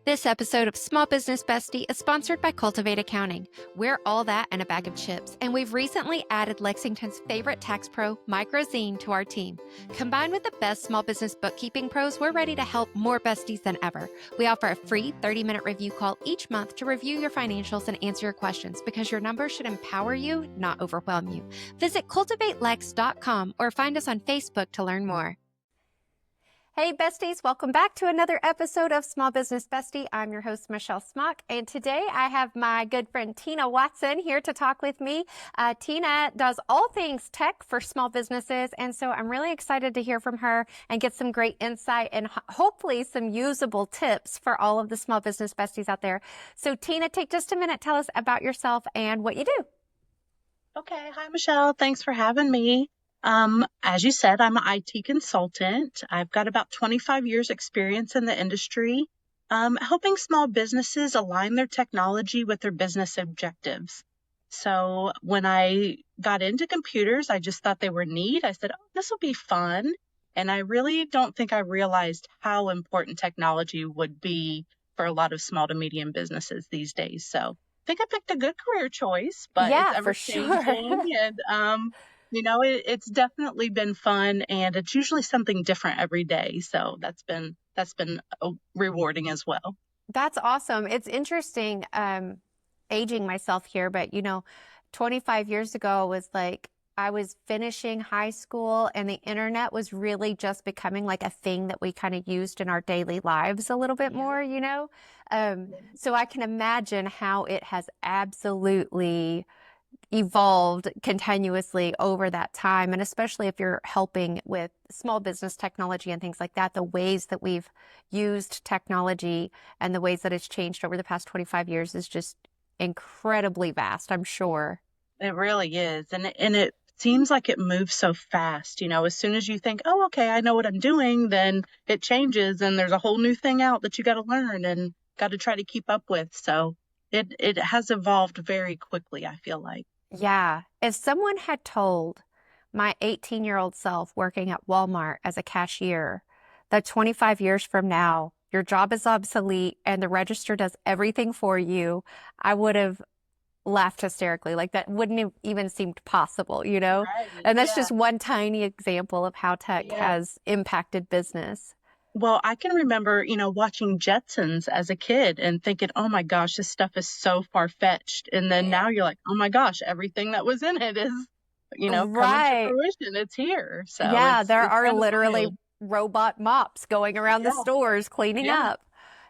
This episode of Small Business Bestie is sponsored by Cultivate Accounting. We're all that and a bag of chips, and we've recently added Lexington's favorite tax pro, Microzine, to our team. Combined with the best small business bookkeeping pros, we're ready to help more besties than ever. We offer a free 30-minute review call each month to review your financials and answer your questions, because your numbers should empower you, not overwhelm you. Visit cultivatelex.com or find us on Facebook to learn more. Hey besties, welcome back to another episode of Small Business Bestie. I'm your host, Michelle Smock, and today I have my good friend Tina Watson here to talk with me. Tina does all things tech for small businesses, and so I'm really excited to hear from her and get some great insight and hopefully some usable tips for all of the small business besties out there. So Tina, take just a minute, tell us about yourself and what you do. Okay. Hi, Michelle. Thanks for having me. As you said, I'm an IT consultant. I've got about 25 years experience in the industry, helping small businesses align their technology with their business objectives. So when I got into computers, I just thought they were neat. I said, oh, this will be fun. And I really don't think I realized how important technology would be for a lot of small to medium businesses these days. So I think I picked a good career choice, but it's Yeah, ever for sure. changing. And, it's definitely been fun, and it's usually something different every day. So that's been rewarding as well. That's awesome. It's interesting, aging myself here, but 25 years ago was like I was finishing high school and the internet was really just becoming like a thing that we kind of used in our daily lives a little bit more. So I can imagine how it has absolutely evolved continuously over that time. And especially if you're helping with small business technology and things like that, the ways that we've used technology and the ways that it's changed over the past 25 years is just incredibly vast, I'm sure. It really is. And it seems like it moves so fast. As soon as you think, oh, okay, I know what I'm doing, then it changes and there's a whole new thing out that you got to learn and got to try to keep up with. So it has evolved very quickly, I feel like. Yeah. If someone had told my 18-year-old self working at Walmart as a cashier that 25 years from now, your job is obsolete and the register does everything for you, I would have laughed hysterically. Like that wouldn't have even seemed possible. Right. And that's Yeah. just one tiny example of how tech Yeah. has impacted business. Well, I can remember, watching Jetsons as a kid and thinking, oh my gosh, this stuff is so far-fetched. And then now you're like, oh my gosh, everything that was in it is, coming to Right. fruition. It's here. So Yeah, there it's are kind of literally wild. robot mops going around the Yeah. stores cleaning Yeah. up.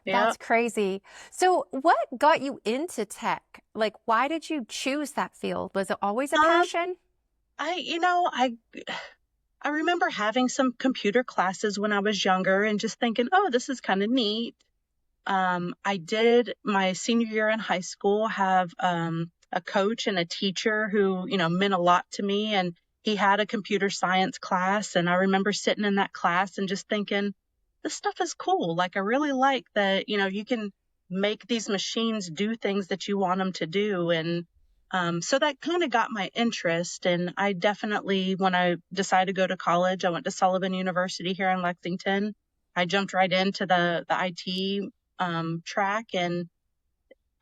Yeah. That's crazy. So what got you into tech? Like, why did you choose that field? Was it always a Um, passion? I remember having some computer classes when I was younger and just thinking, oh, this is kind of neat. I did my senior year in high school have a coach and a teacher who, meant a lot to me. And he had a computer science class. And I remember sitting in that class and just thinking, this stuff is cool. Like, I really like that, you can make these machines do things that you want them to do. And so that kind of got my interest. And I definitely, when I decided to go to college, I went to Sullivan University here in Lexington. I jumped right into the IT track, and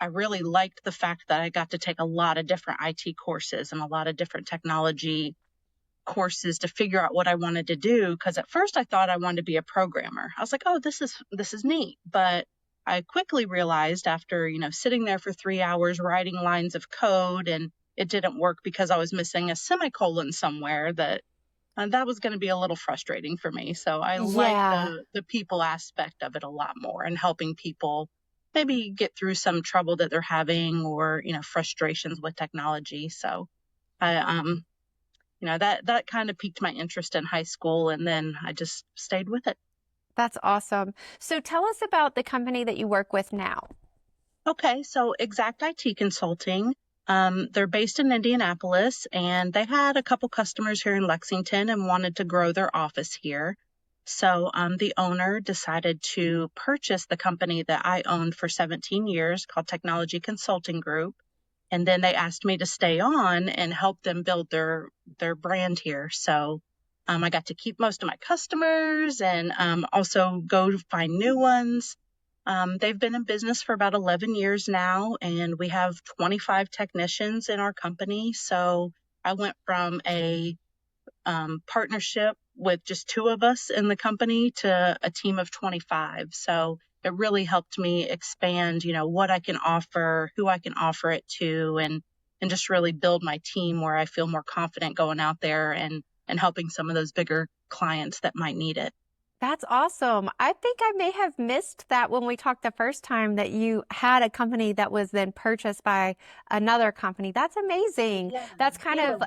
I really liked the fact that I got to take a lot of different IT courses and a lot of different technology courses to figure out what I wanted to do. Because at first I thought I wanted to be a programmer. I was like, oh, this is neat. But I quickly realized after, sitting there for 3 hours writing lines of code, and it didn't work because I was missing a semicolon somewhere, that was going to be a little frustrating for me. So I like Yeah, the people aspect of it a lot more, and helping people maybe get through some trouble that they're having, or, frustrations with technology. So I, that kind of piqued my interest in high school, and then I just stayed with it. that's awesome. So tell us about the company that you work with now. Okay. So Exact IT Consulting, they're based in Indianapolis, and they had a couple customers here in Lexington and wanted to grow their office here. So the owner decided to purchase the company that I owned for 17 years, called Technology Consulting Group. And then they asked me to stay on and help them build their brand here. So I got to keep most of my customers, and also go find new ones. They've been in business for about 11 years now, and we have 25 technicians in our company. So I went from a partnership with just two of us in the company to a team of 25. So it really helped me expand, what I can offer, who I can offer it to, and just really build my team where I feel more confident going out there and helping some of those bigger clients that might need it. That's awesome. I think I may have missed that when we talked the first time that you had a company that was then purchased by another company. That's amazing. Yeah. That's kind Yeah.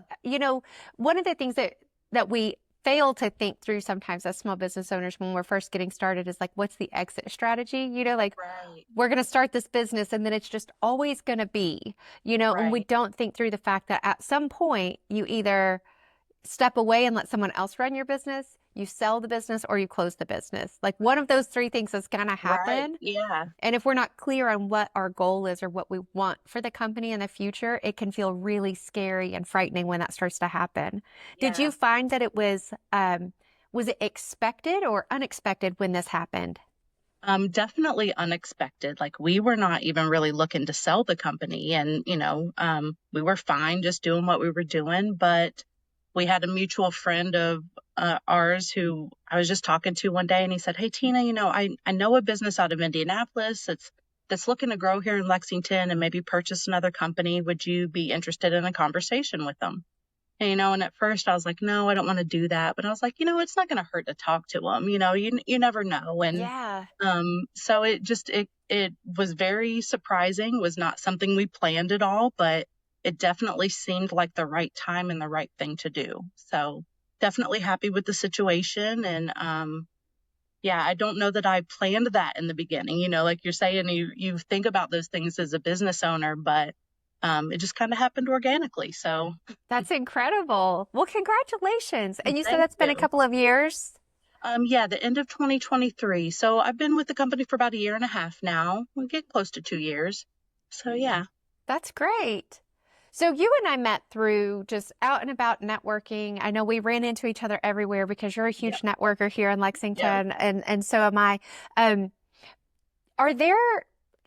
of, one of the things that we fail to think through sometimes as small business owners when we're first getting started is like, what's the exit strategy? Like Right. we're going to start this business and then it's just always going to be, and we Right. don't think through the fact that at some point you either step away and let someone else run your business, you sell the business, or you close the business. Like one of those three things is going to Right. happen. Yeah. And if we're not clear on what our goal is or what we want for the company in the future, it can feel really scary and frightening when that starts to happen. Did you Yeah. find that was it expected or unexpected when this happened? Definitely unexpected. Like we were not even really looking to sell the company, and we were fine just doing what we were doing. But we had a mutual friend of ours who I was just talking to one day, and he said, "Hey Tina, I know a business out of Indianapolis that's looking to grow here in Lexington and maybe purchase another company. Would you be interested in a conversation with them?" And at first I was like, no, I don't want to do that. But I was like, it's not going to hurt to talk to them. You never know. And Yeah. so it was very surprising, was not something we planned at all, but it definitely seemed like the right time and the right thing to do. So definitely happy with the situation. And yeah, I don't know that I planned that in the beginning. Like you're saying, you think about those things as a business owner, but it just kind of happened organically. So That's incredible. Well, congratulations. And you said thank that's been a you. couple of years? Yeah, the end of 2023. So I've been with the company for about a year and a half now. We get close to 2 years. So yeah. That's great. So you and I met through just out and about networking. I know we ran into each other everywhere because you're a Yep. huge networker here in Yep. Lexington, and so am I. Um, are there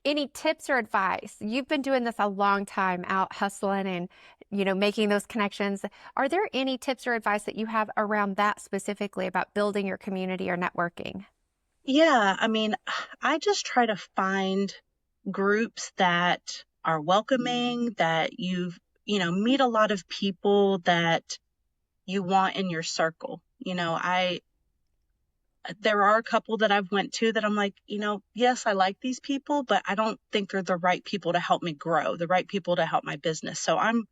any tips or advice? You've been doing this a long time, out hustling and making those connections. Are there any tips or advice that you have around that specifically about building your community or networking? Yeah. I mean, I just try to find groups that are welcoming, that meet a lot of people that you want in your circle. There are a couple that I've went to that I'm like, yes, I like these people, but I don't think they're the right people to help me grow, the right people to help my business. So I'm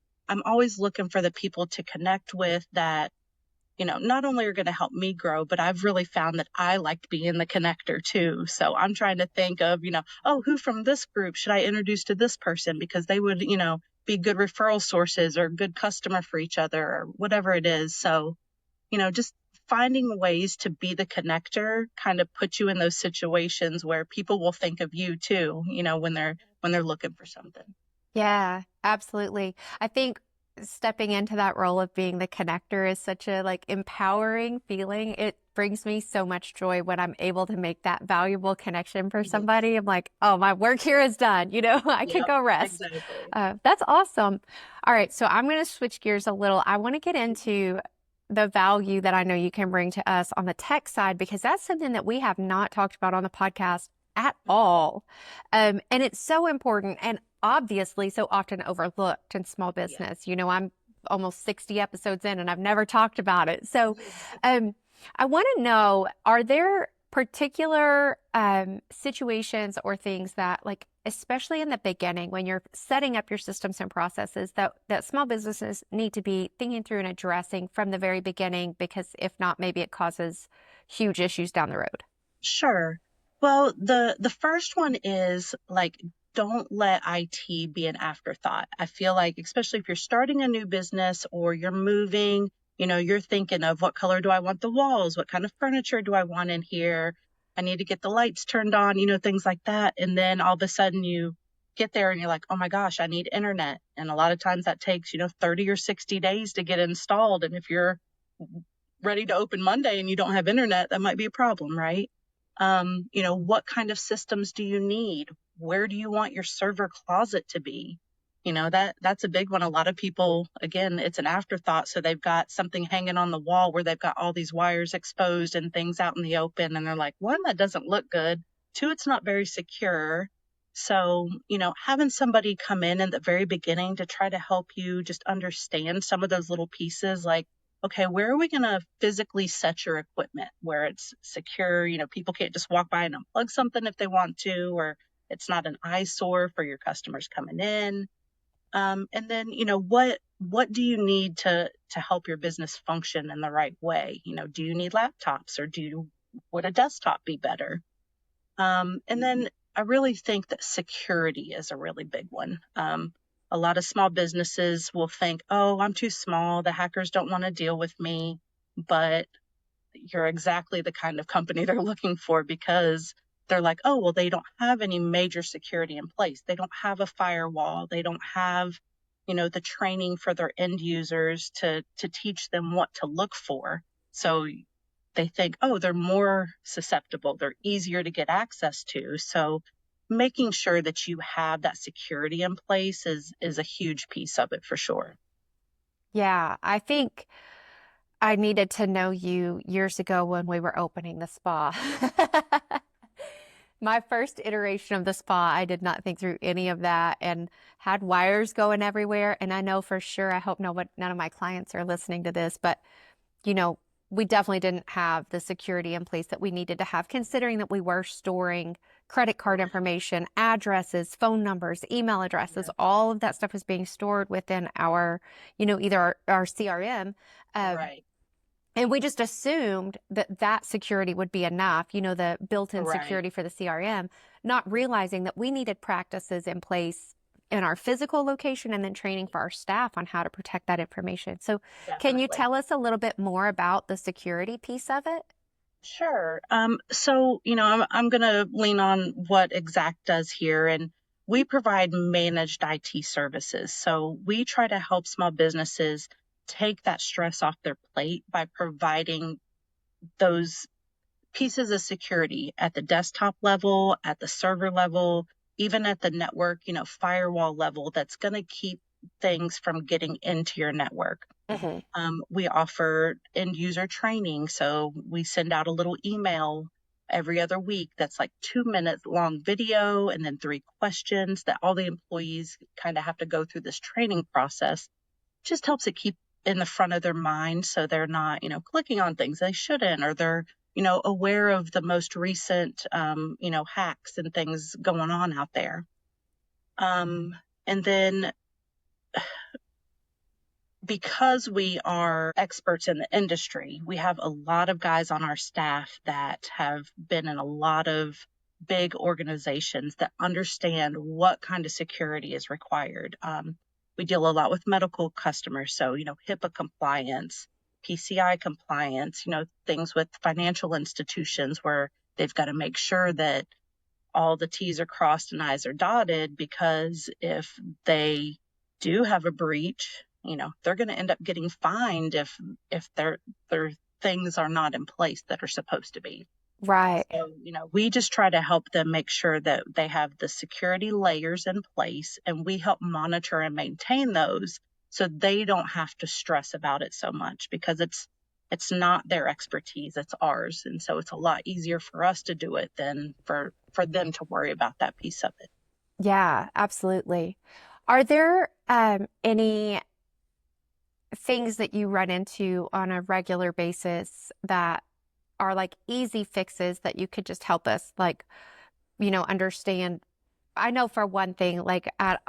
always looking for the people to connect with that, not only are going to help me grow, but I've really found that I like being the connector too. So I'm trying to think of, oh, who from this group should I introduce to this person because they would, be good referral sources or good customer for each other or whatever it is. So just finding ways to be the connector kind of puts you in those situations where people will think of you too, when they're looking for something. Yeah, absolutely. I think stepping into that role of being the connector is such a empowering feeling. It brings me so much joy when I'm able to make that valuable connection for Mhm. somebody. I'm like, oh, my work here is done. I can Yep, go rest. exactly. That's awesome. All right, so I'm going to switch gears a little. I want to get into the value that I know you can bring to us on the tech side because that's something that we have not talked about on the podcast at all. And it's so important and obviously so often overlooked in small Yeah. business. I'm almost 60 episodes in and I've never talked about it. So I want to know, are there particular situations or things that especially in the beginning when you're setting up your systems and processes that small businesses need to be thinking through and addressing from the very beginning because if not, maybe it causes huge issues down the road? Sure. Well, the first one is like don't let IT be an afterthought. I feel like especially if you're starting a new business or you're moving, you're thinking of what color do I want the walls? What kind of furniture do I want in here? I need to get the lights turned on, things like that. And then all of a sudden you get there and you're like, "Oh my gosh, I need internet." And a lot of times that takes, 30 or 60 days to get installed. And if you're ready to open Monday and you don't have internet, that might be a problem, right? What kind of systems do you need? Where do you want your server closet to be? That's a big one. A lot of people, again, it's an afterthought. So they've got something hanging on the wall where they've got all these wires exposed and things out in the open. And they're like, one, that doesn't look good. Two, it's not very secure. So, having somebody come in at the very beginning to try to help you just understand some of those little pieces, like, okay, where are we going to physically set your equipment where it's secure? People can't just walk by and unplug something if they want to, or it's not an eyesore for your customers coming in. And then, what do you need to help your business function in the right way? Do you need laptops, or would a desktop be better? And then I really think that security is a really big one. A lot of small businesses will think, oh, I'm too small. The hackers don't want to deal with me. But you're exactly the kind of company they're looking for, because they're like, oh, well, they don't have any major security in place. They don't have a firewall. They don't have, the training for their end users to teach them what to look for. So they think, oh, they're more susceptible. They're easier to get access to. So making sure that you have that security in place is a huge piece of it for sure. Yeah, I think I needed to know you years ago when we were opening the spa. My first iteration of the spa, I did not think through any of that and had wires going everywhere. And I know for sure, I hope none of my clients are listening to this, but you know, we definitely didn't have the security in place that we needed to have, considering that we were storing credit card information, addresses, phone numbers, email addresses, all of that stuff was being stored within our, either our CRM. Um, Right. and we just assumed that security would be enough, the built-in Right. security for the CRM, not realizing that we needed practices in place in our physical location and then training for our staff on how to protect that information. So can you Definitely. tell us a little bit more about the security piece of it? Sure. So, I'm going to lean on what Exact does here, and we provide managed IT services. So we try to help small businesses take that stress off their plate by providing those pieces of security at the desktop level, at the server level, even at the network, firewall level, that's going to keep things from getting into your network. Hmm. We offer end user training. So we send out a little email every other week that's like 2 minutes long video and then 3 questions that all the employees kind of have to go through this training process. Just helps it keep in the front of their mind, so they're not, clicking on things they shouldn't, or they're, aware of the most recent, hacks and things going on out there. And then because we are experts in the industry, we have a lot of guys on our staff that have been in a lot of big organizations that understand what kind of security is required. We deal a lot with medical customers, so, HIPAA compliance, PCI compliance, things with financial institutions where they've got to make sure that all the T's are crossed and I's are dotted, because if they do have a breach, they're going to end up getting fined if their things are not in place that are supposed to be. Right. So, we just try to help them make sure that they have the security layers in place, and we help monitor and maintain those so they don't have to stress about it so much, because it's not their expertise, it's ours. And so it's a lot easier for us to do it than for them to worry about that piece of it. Yeah, absolutely. Are there any things that you run into on a regular basis that are like easy fixes that you could just help us like, understand? I know for one thing, like at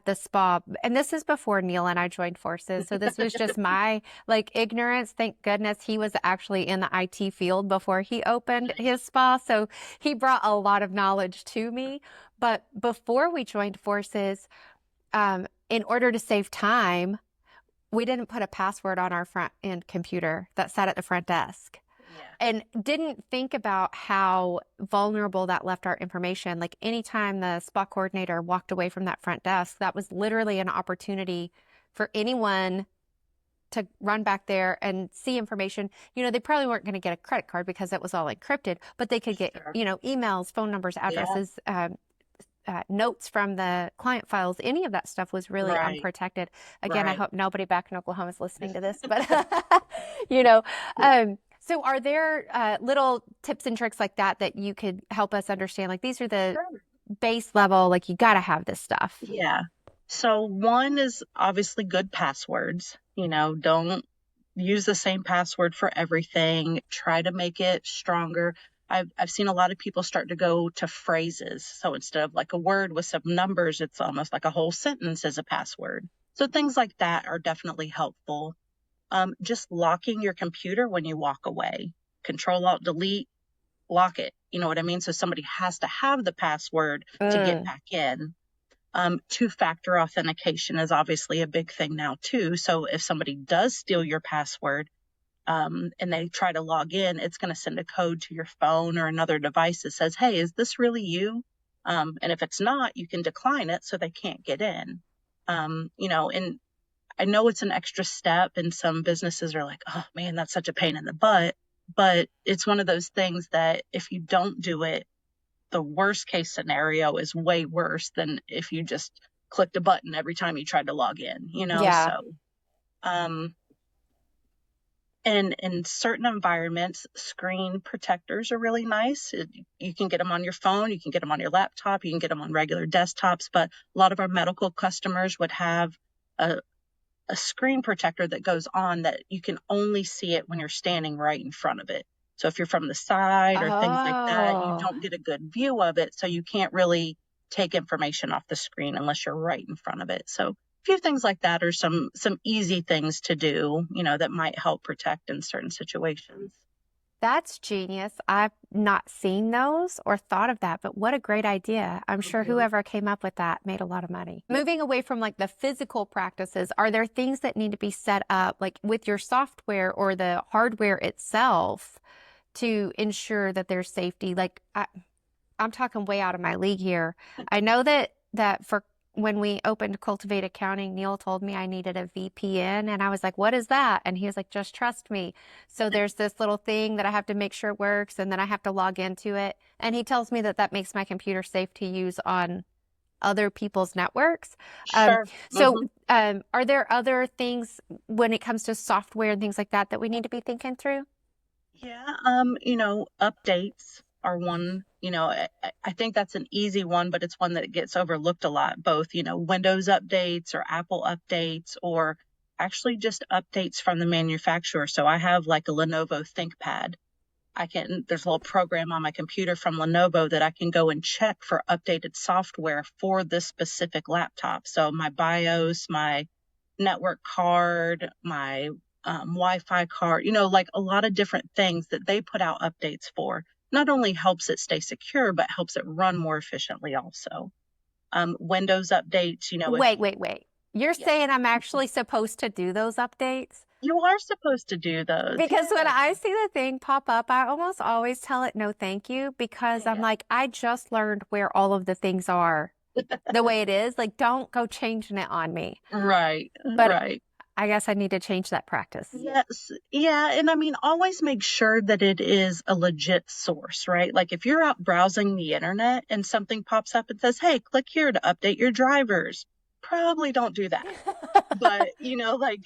the spa, and this is before Neil and I joined forces, so this was just my like ignorance. Thank goodness he was actually in the IT field before he opened his spa, so he brought a lot of knowledge to me. But before we joined forces, in order to save time, we didn't put a password on our front end computer that sat at the front desk Yeah. and didn't think about how vulnerable that left our information. Like anytime the spot coordinator walked away from that front desk, that was literally an opportunity for anyone to run back there and see information. They probably weren't going to get a credit card because it was all encrypted, but they could get, Sure. emails, phone numbers, Yeah. addresses, notes from the client files. Any of that stuff was really Right. unprotected. Again, I Right. hope nobody back in Oklahoma is listening to this, but you know, so are there little tips and tricks like that that you could help us understand? Like these are the Sure. base level, like you got to have this stuff. Yeah. So one is obviously good passwords. Don't use the same password for everything. Try to make it stronger. I've seen a lot of people start to go to phrases. So instead of like a word with some numbers, it's almost like a whole sentence as a password. So things like that are definitely helpful. Just locking your computer when you walk away. Control Alt Delete, lock it. You know what I mean? So somebody has to have the password to get Mm. back in. Two-factor authentication is obviously a big thing now too. So if somebody does steal your password, and they try to log in, it's going to send a code to your phone or another device that says, "Hey, is this really you?" And if it's not, you can decline it so they can't get in. And I know it's an extra step, and some businesses are like, "Oh man, that's such a pain in the butt." But it's one of those things that if you don't do it, the worst case scenario is way worse than if you just clicked a button every time you tried to log in. Yeah, So, um, and in certain environments, screen protectors are really nice. You can get them on your phone, you can get them on your laptop, you can get them on regular desktops, but a lot of our medical customers would have a, a screen protector that goes on that you can only see it when you're standing right in front of it. So if you're from the side or things like that, you oh, don't get a good view of it. So you can't really take information off the screen unless you're right in front of it. So a few things like that are some easy things to do, that might help protect in certain situations. that's genius. I've not seen those or thought of that, but what a great idea. I'm sure Mhm. whoever came up with that made a lot of money. Moving away from like the physical practices, are there things that need to be set up like with your software or the hardware itself to ensure that there's safety? Like I'm talking way out of my league here. I know that for when we opened Cultivate Accounting, Neil told me I needed a VPN, and I was like, "What is that?" And he was like, "Just trust me." So there's this little thing that I have to make sure works, and then I have to log into it. And he tells me that that makes my computer safe to use on other people's networks. Um, Sure. so, Hmm. are there other things when it comes to software and things like that that we need to be thinking through? Yeah, updates are one, I think that's an easy one, but it's one that gets overlooked a lot, both, Windows updates or Apple updates or actually just updates from the manufacturer. So I have like a Lenovo ThinkPad. There's a little program on my computer from Lenovo that I can go and check for updated software for this specific laptop. So my BIOS, my network card, my Wi-Fi card, like a lot of different things that they put out updates for. Not only helps it stay secure, but helps it run more efficiently also. Windows updates, if Wait. You're yeah, saying I'm actually supposed to do those updates? you are supposed to do those. Because when Yeah. I see the thing pop up, I almost always tell it no thank you because I'm Yeah. like, I just learned where all of the things are the way it is. Like, don't go changing it on me. Right, But right. I guess I need to change that practice. Yes. Yeah. And I mean, always make sure that it is a legit source, right? Like if you're out browsing the internet and something pops up and says, "Hey, click here to update your drivers," probably don't do that. But, like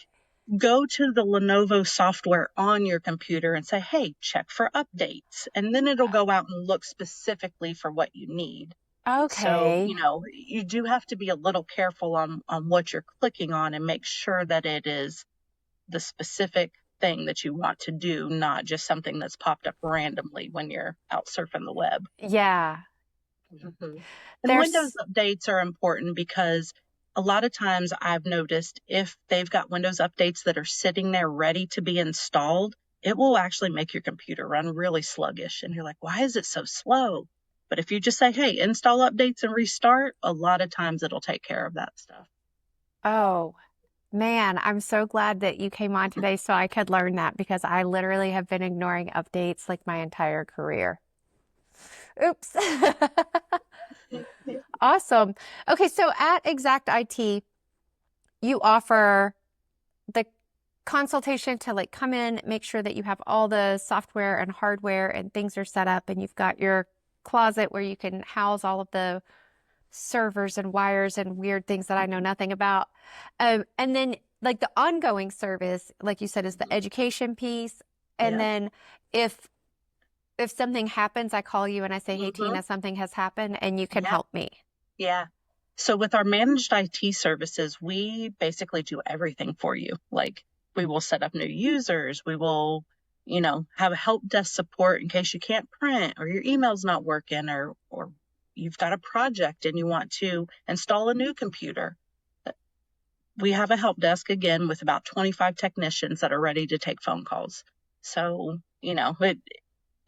go to the Lenovo software on your computer and say, "Hey, check for updates." And then it'll go out and look specifically for what you need. So, Okay. you do have to be a little careful on what you're clicking on and make sure that it is the specific thing that you want to do, not just something that's popped up randomly when you're out surfing the web. Yeah. Mhm. And Windows There's, updates are important because a lot of times I've noticed if they've got Windows updates that are sitting there ready to be installed, it will actually make your computer run really sluggish. And you're like, why is it so slow? But if you just say, "Hey, install updates and restart," a lot of times it'll take care of that stuff. oh, man, I'm so glad that you came on today so I could learn that because I literally have been ignoring updates like my entire career. Oops. Awesome. Okay, so at Exact IT, you offer the consultation to like come in, make sure that you have all the software and hardware and things are set up and you've got your closet where you can house all of the servers and wires and weird things that I know nothing about. And then like the ongoing service, like you said, is the Mhm. education piece. And Yep. then if something happens, I call you and I say, "Hey Hmm. Tina, something has happened and you can Yeah. help me." Yeah. So with our managed IT services, we basically do everything for you. Like we will set up new users, we will, have a help desk support in case you can't print or your email's not working or you've got a project and you want to install a new computer. We have a help desk again with about 25 technicians that are ready to take phone calls. So,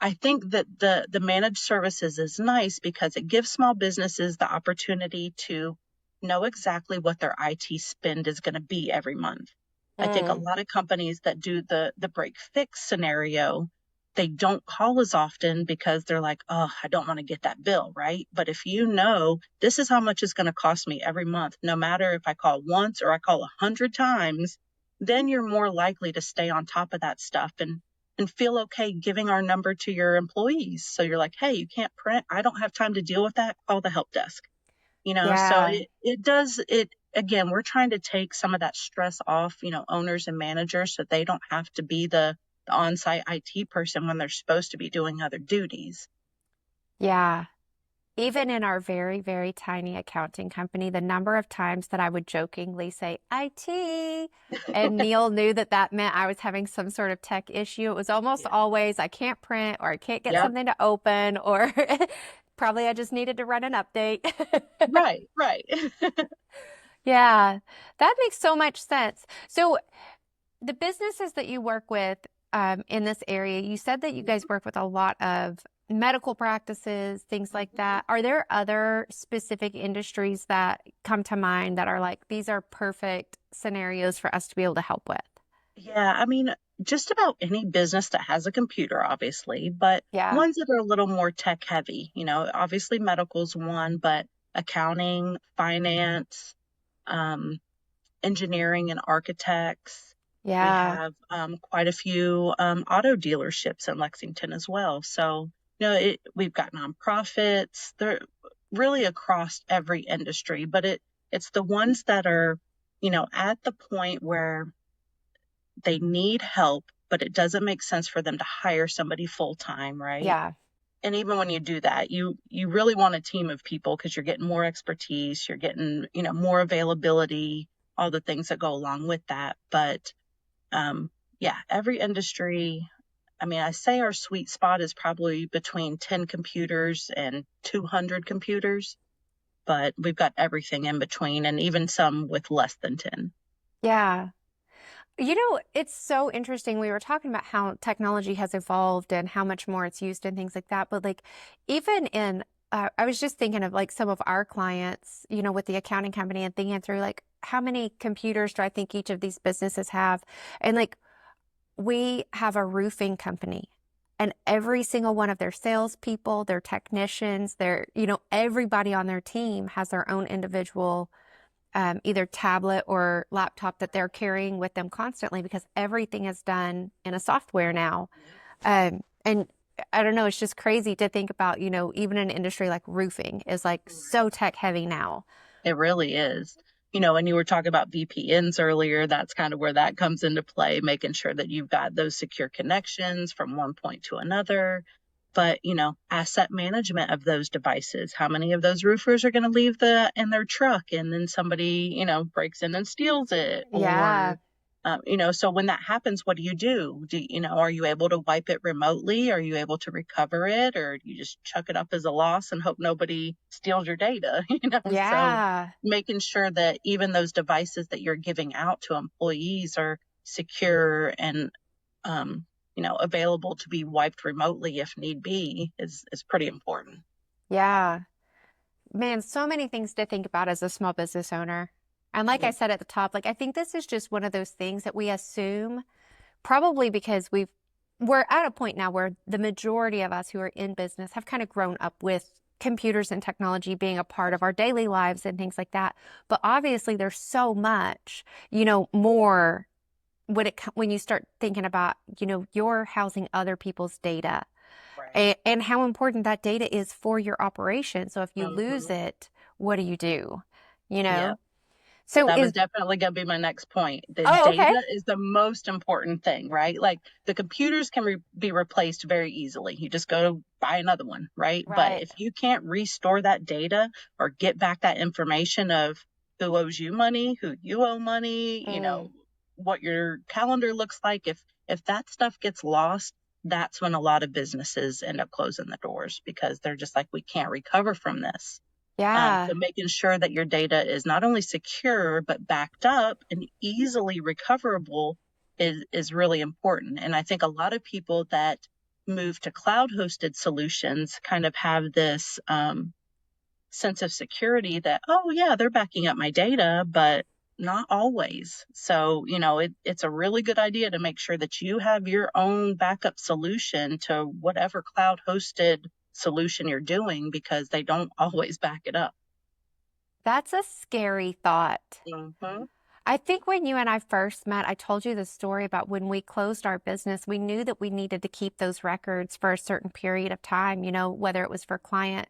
I think that the managed services is nice because it gives small businesses the opportunity to know exactly what their IT spend is going to be every month. I think a Mm. lot of companies that do the break fix scenario, they don't call as often because they're like, oh, I don't want to get that bill, right? But if you know this is how much it's going to cost me every month, no matter if I call once or I call 100 times, then you're more likely to stay on top of that stuff and feel okay giving our number to your employees. So you're like, hey, you can't print. I don't have time to deal with that. Call the help desk. So Yeah. it does it again, we're trying to take some of that stress off, owners and managers so they don't have to be the on-site IT person when they're supposed to be doing other duties. Yeah. Even in our very, very tiny accounting company, the number of times that I would jokingly say IT, and Neil knew that that meant I was having some sort of tech issue. It was almost Yeah. always I can't print or I can't get Yep. something to open or probably I just needed to run an update. Right, right. Yeah, that makes so much sense. So the businesses that you work with in this area, you said that you guys work with a lot of medical practices, things like Mhm. that. Are there other specific industries that come to mind that are like, these are perfect scenarios for us to be able to help with? Yeah, I mean, just about any business that has a computer, obviously, but Yeah. ones that are a little more tech heavy, obviously medical's one, but accounting, finance, um, engineering and architects. We Yeah. have quite a few auto dealerships in Lexington as well. So, we've got nonprofits. They're really across every industry, but it's the ones that are, at the point where they need help, but it doesn't make sense for them to hire somebody full time, right? Yeah. And even when you do that, you really want a team of people because you're getting more expertise, you're getting, more availability, all the things that go along with that. But yeah, every industry, I mean, I say our sweet spot is probably between 10 computers and 200 computers, but we've got everything in between and even some with less than 10. Yeah. It's so interesting. We were talking about how technology has evolved and how much more it's used and things like that. But like, even in, I was just thinking of like some of our clients, with the accounting company and thinking through like, how many computers do I think each of these businesses have? And like, we have a roofing company. And every single one of their salespeople, their technicians, everybody on their team has their own individual either tablet or laptop that they're carrying with them constantly because everything is done in a software now. Yep. And I don't know, it's just crazy to think about, even an industry like roofing is like so tech heavy now. It really is. And you were talking about VPNs earlier, that's kind of where that comes into play, making sure that you've got those secure connections from one point to another. But, asset management of those devices. How many of those roofers are going to leave the in their truck and then somebody, breaks in and steals it? Yeah. Or, so when that happens, what do you do? Are you able to wipe it remotely? Are you able to recover it? Or you just chuck it up as a loss and hope nobody steals your data? So Yeah. making sure that even those devices that you're giving out to employees are secure and available to be wiped remotely if need be is pretty important. Yeah. Man, so many things to think about as a small business owner. And like I Yeah. said at the top, like I think this is just one of those things that we assume probably because we're at a point now where the majority of us who are in business have kind of grown up with computers and technology being a part of our daily lives and things like that. But obviously there's so much, more when you start thinking about, you're housing other people's data Right. and how important that data is for your operation. So if you lose Hmm. it, what do you do? You Yeah. know? So That was is definitely going to be my next point. The Oh, okay. data is the most important thing, right? Like the computers can be replaced very easily. You just go buy another one, right? But Right. if you can't restore that data or get back that information of who owes you money, who you owe money, Mm. what your calendar looks like, if that stuff gets lost, that's when a lot of businesses end up closing the doors because they're just like, we can't recover from this. Yeah. So making sure that your data is not only secure but backed up and easily recoverable is really important. And I think a lot of people that move to cloud hosted solutions kind of have this sense of security that, oh yeah, they're backing up my data, but not always. So, it's a really good idea to make sure that you have your own backup solution to whatever cloud hosted solution you're doing because they don't always back it up. That's a scary thought. Mhm. I think when you and I first met, I told you the story about when we closed our business, we knew that we needed to keep those records for a certain period of time, whether it was for client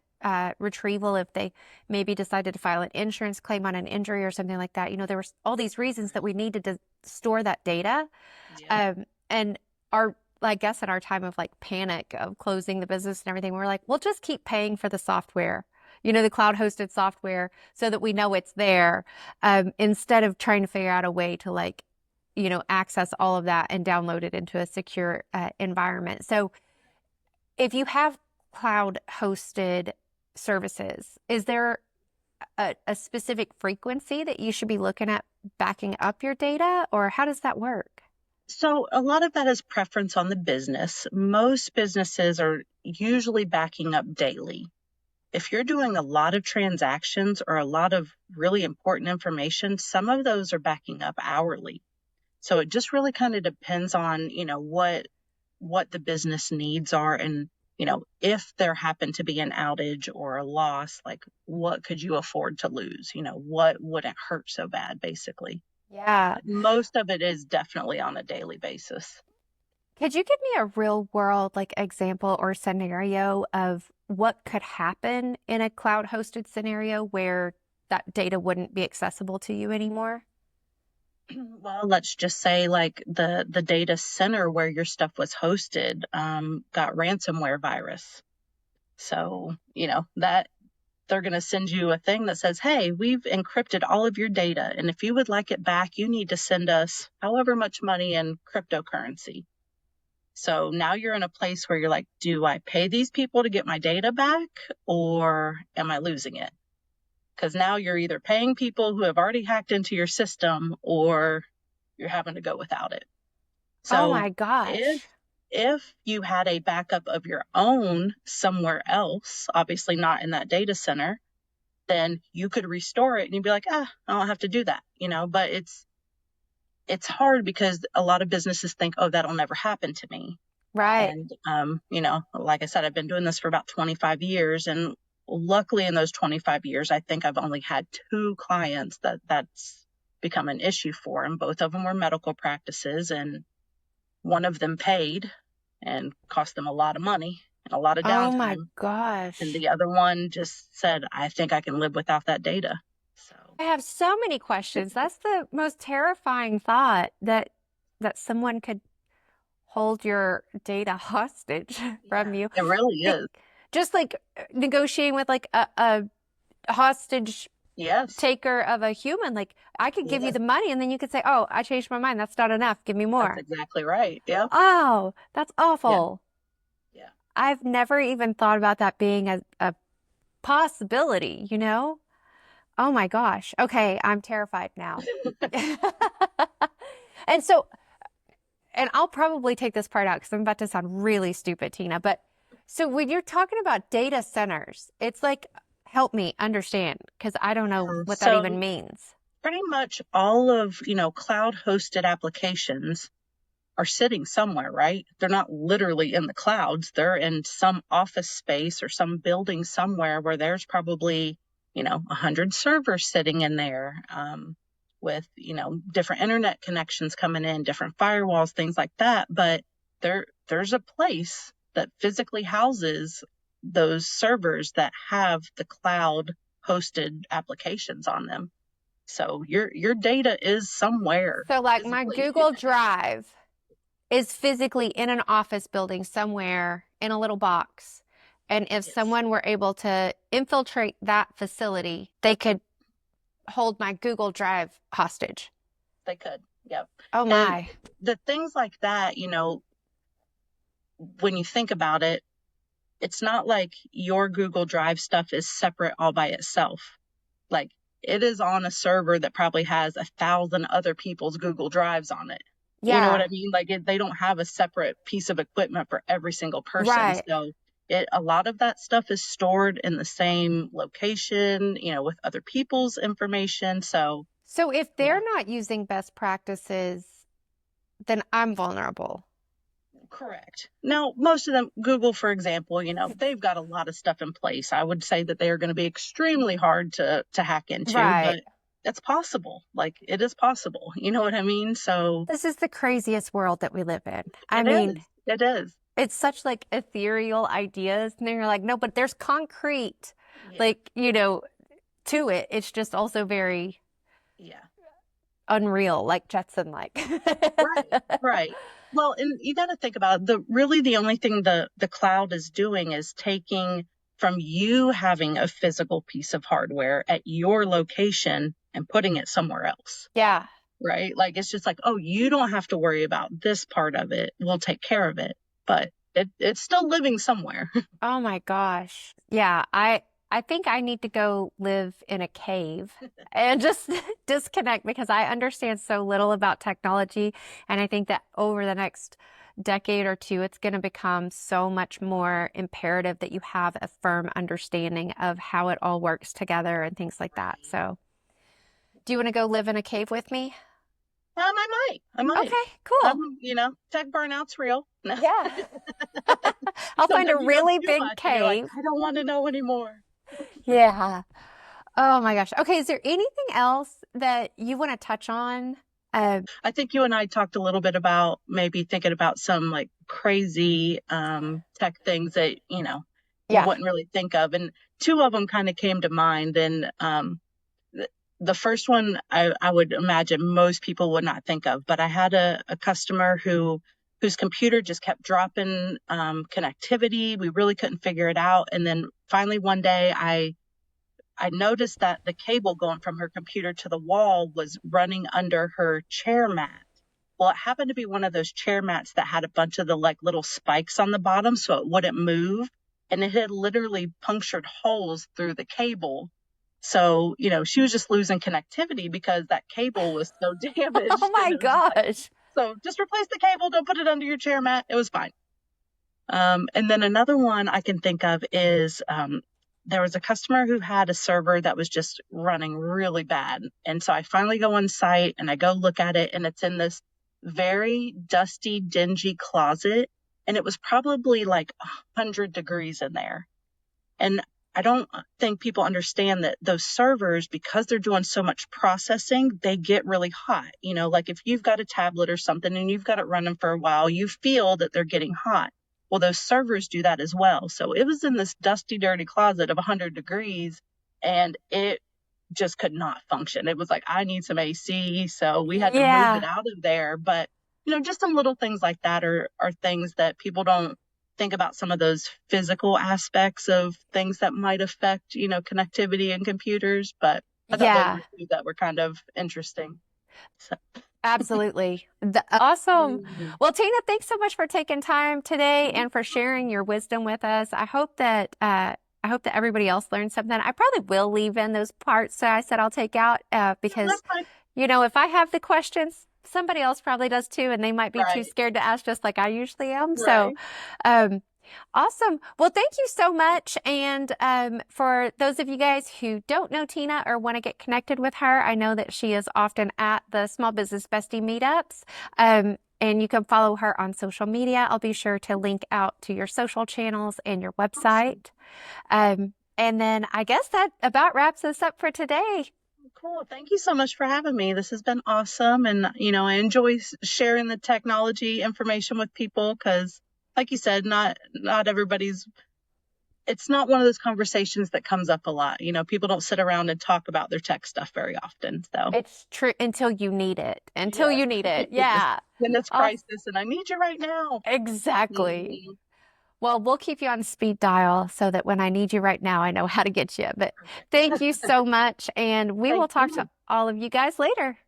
retrieval, if they maybe decided to file an insurance claim on an injury or something like that. There were all these reasons that we needed to store that data. Yep. And I guess in our time of like panic of closing the business and everything, we're like, we'll just keep paying for the software, the cloud hosted software so that we know it's there, instead of trying to figure out a way to like, access all of that and download it into a secure environment. So if you have cloud hosted services, is there a specific frequency that you should be looking at backing up your data, or how does that work? So a lot of that is preference on the business. Most businesses are usually backing up daily. If you're doing a lot of transactions or a lot of really important information, some of those are backing up hourly. So it just really kind of depends on, what the business needs are and, if there happened to be an outage or a loss, like what could you afford to lose? What wouldn't hurt so bad, basically. Yeah. But most of it is definitely on a daily basis. Could you give me a real world like example or scenario of what could happen in a cloud hosted scenario where that data wouldn't be accessible to you anymore? Well, let's just say like the data center where your stuff was hosted got ransomware virus. So, that they're going to send you a thing that says, hey, we've encrypted all of your data. And if you would like it back, you need to send us however much money in cryptocurrency. So now you're in a place where you're like, do I pay these people to get my data back or am I losing it? Because now you're either paying people who have already hacked into your system or you're having to go without it. Oh So my if gosh. if you had a backup of your own somewhere else, obviously not in that data center, then you could restore it and you'd be like, I don't have to do that, but it's hard because a lot of businesses think, oh, that'll never happen to me. Right. And like I said, I've been doing this for about 25 years, and luckily in those 25 years, I think I've only had two clients that's become an issue for, and both of them were medical practices, and one of them paid and cost them a lot of money and a lot of Oh my downtime, and gosh. the other one just said, I think I can live without that data. So I have so many questions. That's the most terrifying thought that someone could hold your data hostage from yeah, you. it really It, is. just like negotiating with like a hostage Yes. taker of a human. Like I could give you Yes. the money and then you could say, "Oh, I changed my mind. That's not enough. Give me That's more." exactly right. Yep. Oh, that's Yeah. awful. Yeah. I've never even thought about that being a possibility? Oh my gosh. Okay, I'm terrified now. And so, and I'll probably take this part out because I'm about to sound really stupid, Tina. But so when you're talking about data centers, it's like, help me understand because I don't know what that So even means. pretty much all of, cloud hosted applications are sitting somewhere, right? They're not literally in the clouds. They're in some office space or some building somewhere where there's probably, 100 servers sitting in there. with, different internet connections coming in, different firewalls, things like that. But there's a place that physically houses those servers that have the cloud hosted applications on them. So your data is somewhere So like my physically. Google Drive is physically in an office building somewhere in a little box. And if Yes, someone were able to infiltrate that facility, they could hold my Google Drive hostage. they could. Yep. Oh And my. the things like that, when you think about it, it's not like your Google Drive stuff is separate all by itself. Like, it is on a server that probably has 1,000 other people's Google Drives on it. You know what Yeah, I mean? Like, they don't have a separate piece of equipment for every single person. right. So a lot of that stuff is stored in the same location, with other people's information. So So if yeah, they're not using best practices, then I'm vulnerable. correct. Now, most of them, Google, for example, they've got a lot of stuff in place. I would say that they are going to be extremely hard to hack into, Right. but it's possible. Like, it is possible. You know what I mean? So This is the craziest world that we live in. I it mean, is. It is. it's such like ethereal ideas. And then you're like, no, but there's concrete, Yeah. like, to it. It's just also very Yeah. unreal, like Jetson like. Right. Right. Well, and you got to think about it, the only thing the cloud is doing is taking from you having a physical piece of hardware at your location and putting it somewhere else. Yeah. Right? Like, it's just like, oh, you don't have to worry about this part of it. We'll take care of it. But it's still living somewhere. Oh my gosh. Yeah, I think I need to go live in a cave and just disconnect because I understand so little about technology. And I think that over the next decade or two, it's going to become so much more imperative that you have a firm understanding of how it all works together and things like that. Right. So, do you want to go live in a cave with me? I might. I might. Okay, cool. Tech burnout's real. No. Yeah. I'll find a Sometimes you know really too big much and you're like, cave. I don't want to know anymore. Yeah. Oh my gosh. Okay, is there anything else that you want to touch on? Uh, I think you and I talked a little bit about maybe thinking about some like crazy tech things that, you yeah. wouldn't really think of. And two of them kind of came to mind. And the first one I would imagine most people would not think of, but I had a customer whose computer just kept dropping connectivity. We really couldn't figure it out. And then finally one day I noticed that the cable going from her computer to the wall was running under her chair mat. Well, it happened to be one of those chair mats that had a bunch of the like little spikes on the bottom so it wouldn't move. And it had literally punctured holes through the cable. So, she was just losing connectivity because that cable was so Oh damaged. And my it was just like, gosh. so just replace the cable, don't put it under your chair mat. It was fine. And then another one I can think of is there was a customer who had a server that was just running really bad. And so I finally go on site and I go look at it, and it's in this very dusty, dingy closet. And it was probably like 100 degrees in there. And I don't think people understand that those servers, because they're doing so much processing, they get really hot. Like if you've got a tablet or something and you've got it running for a while, you feel that they're getting hot. Well, those servers do that as well. So it was in this dusty, dirty closet of 100 degrees, and it just could not function. It was like, I need some AC. So we had to move it Yeah. out of there. But, just some little things like that are things that people don't think about, some of those physical aspects of things that might affect, connectivity and computers. But I thought those Yeah. were two that were kind of interesting. So. Absolutely. Awesome. Mhm. Well, Tina, thanks so much for taking time today and for sharing your wisdom with us. I hope that everybody else learned something. I probably will leave in those parts that I said I'll take out because, That's fine. if I have the questions, somebody else probably does too, and they might be too Right. scared to ask just like I usually am. So, Right. um, awesome. Well, thank you so much. And for those of you guys who don't know Tina or want to get connected with her, I know that she is often at the Small Business Bestie meetups. And you can follow her on social media. I'll be sure to link out to your social channels and your Awesome. website. And then I guess that about wraps us up for today. Cool. Thank you so much for having me. This has been awesome. And, I enjoy sharing the technology information with people because, like you said, not everybody's, it's not one of those conversations that comes up a lot. People don't sit around and talk about their tech stuff very often. So, It's true until you need it. Until yeah. you need it. Yeah. When it's Oh, crisis and I need you right now. exactly. Mhm. Well, we'll keep you on speed dial so that when I need you right now, I know how to get you. But thank you so much. And we will Thank talk to you. all of you guys later.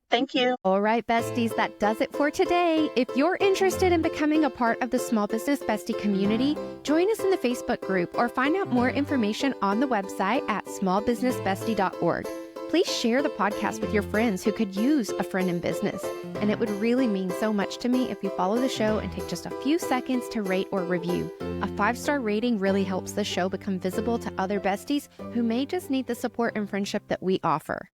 Thank you. All right, besties, that does it for today. If you're interested in becoming a part of the Small Business Bestie community, join us in the Facebook group or find out more information on the website at smallbusinessbestie.org. Please share the podcast with your friends who could use a friend in business. And it would really mean so much to me if you follow the show and take just a few seconds to rate or review. A 5-star rating really helps the show become visible to other besties who may just need the support and friendship that we offer.